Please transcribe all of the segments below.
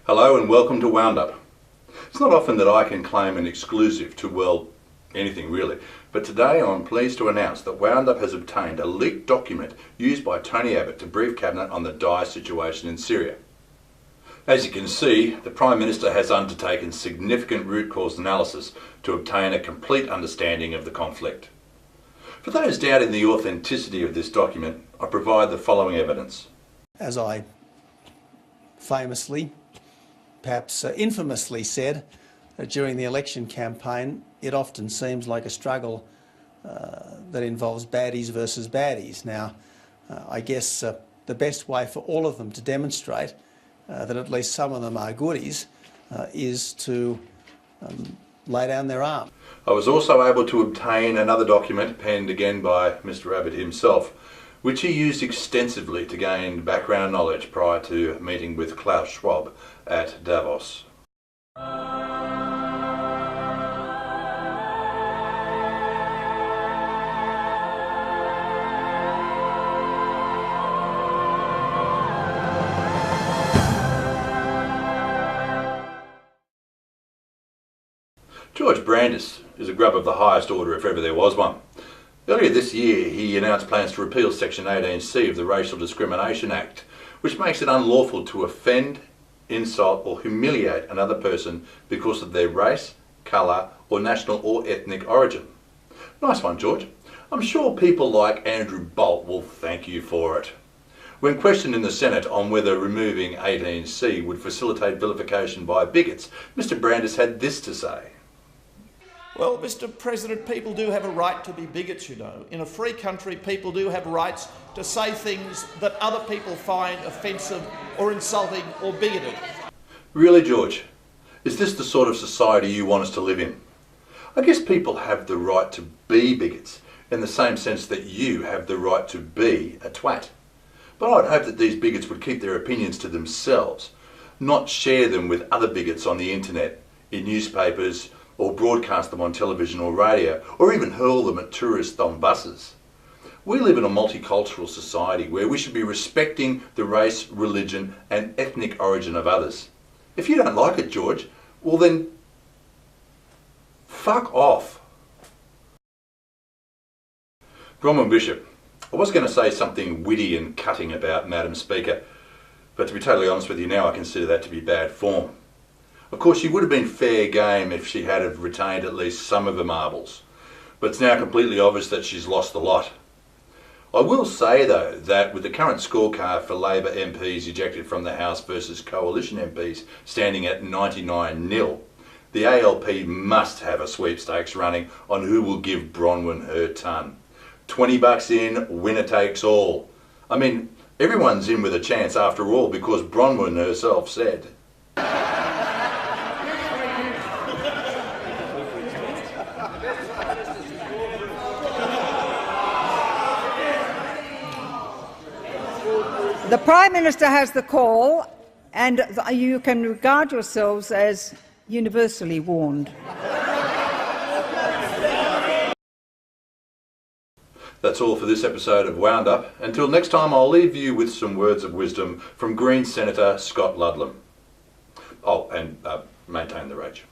Hello and welcome to Wound Up. It's not often that I can claim an exclusive to, well, anything really, but today I'm pleased to announce that Wound Up has obtained a leaked document used by Tony Abbott to brief Cabinet on the dire situation in Syria. As you can see, the Prime Minister has undertaken significant root cause analysis to obtain a complete understanding of the conflict. For those doubting the authenticity of this document, I provide the following evidence. As I famously, perhaps infamously said during the election campaign, it often seems like a struggle that involves baddies versus baddies. Now, I guess the best way for all of them to demonstrate that at least some of them are goodies is to lay down their arms. I was also able to obtain another document penned again by Mr. Abbott himself, which he used extensively to gain background knowledge prior to meeting with Klaus Schwab at Davos. George Brandis is a grub of the highest order if ever there was one. Earlier this year he announced plans to repeal Section 18C of the Racial Discrimination Act, which makes it unlawful to offend, insult or humiliate another person because of their race, colour or national or ethnic origin. Nice one, George. I'm sure people like Andrew Bolt will thank you for it. When questioned in the Senate on whether removing 18C would facilitate vilification by bigots, Mr. Brandis had this to say. Well, Mr. President, people do have a right to be bigots, you know. In a free country, people do have rights to say things that other people find offensive or insulting or bigoted. Really, George? Is this the sort of society you want us to live in? I guess people have the right to be bigots, in the same sense that you have the right to be a twat. But I'd hope that these bigots would keep their opinions to themselves, not share them with other bigots on the internet, in newspapers, or broadcast them on television or radio, or even hurl them at tourists on buses. We live in a multicultural society where we should be respecting the race, religion and ethnic origin of others. If you don't like it, George, well then, fuck off. Bronwyn Bishop, I was going to say something witty and cutting about Madam Speaker, but to be totally honest with you now, I consider that to be bad form. Of course, she would have been fair game if she had have retained at least some of her marbles, but it's now completely obvious that she's lost the lot. I will say though that with the current scorecard for Labor MPs ejected from the House versus Coalition MPs standing at 99-0, the ALP must have a sweepstakes running on who will give Bronwyn her ton. $20 in, winner takes all. I mean, everyone's in with a chance after all because Bronwyn herself said. The Prime Minister has the call, and you can regard yourselves as universally warned. That's all for this episode of Wound Up. Until next time, I'll leave you with some words of wisdom from Green Senator Scott Ludlam. Oh, and maintain the rage.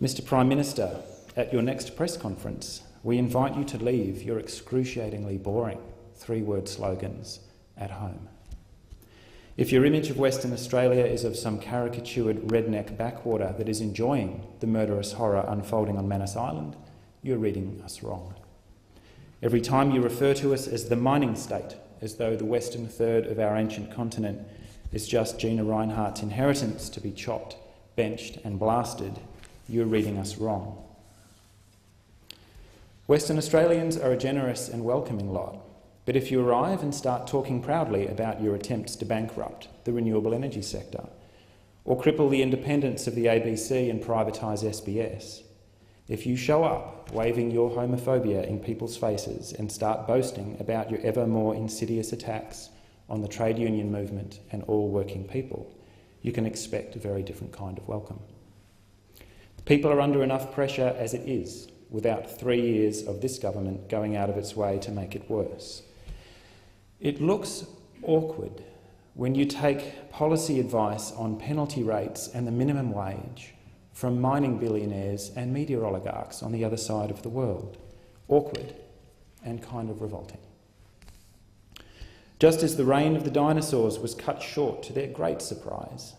Mr. Prime Minister, at your next press conference, we invite you to leave your excruciatingly boring three-word slogans at home. If your image of Western Australia is of some caricatured redneck backwater that is enjoying the murderous horror unfolding on Manus Island, you're reading us wrong. Every time you refer to us as the mining state, as though the western third of our ancient continent is just Gina Rinehart's inheritance to be chopped, benched and blasted, you're reading us wrong. Western Australians are a generous and welcoming lot. But if you arrive and start talking proudly about your attempts to bankrupt the renewable energy sector, or cripple the independence of the ABC and privatise SBS, if you show up waving your homophobia in people's faces and start boasting about your ever more insidious attacks on the trade union movement and all working people, you can expect a very different kind of welcome. People are under enough pressure as it is, without 3 years of this government going out of its way to make it worse. It looks awkward when you take policy advice on penalty rates and the minimum wage from mining billionaires and media oligarchs on the other side of the world. Awkward and kind of revolting. Just as the reign of the dinosaurs was cut short to their great surprise,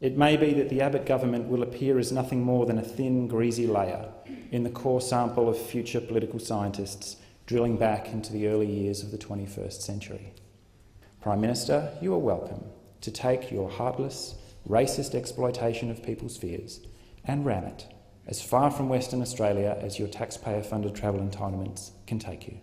it may be that the Abbott government will appear as nothing more than a thin, greasy layer in the core sample of future political scientists drilling back into the early years of the 21st century. Prime Minister, you are welcome to take your heartless, racist exploitation of people's fears and ram it as far from Western Australia as your taxpayer-funded travel entitlements can take you.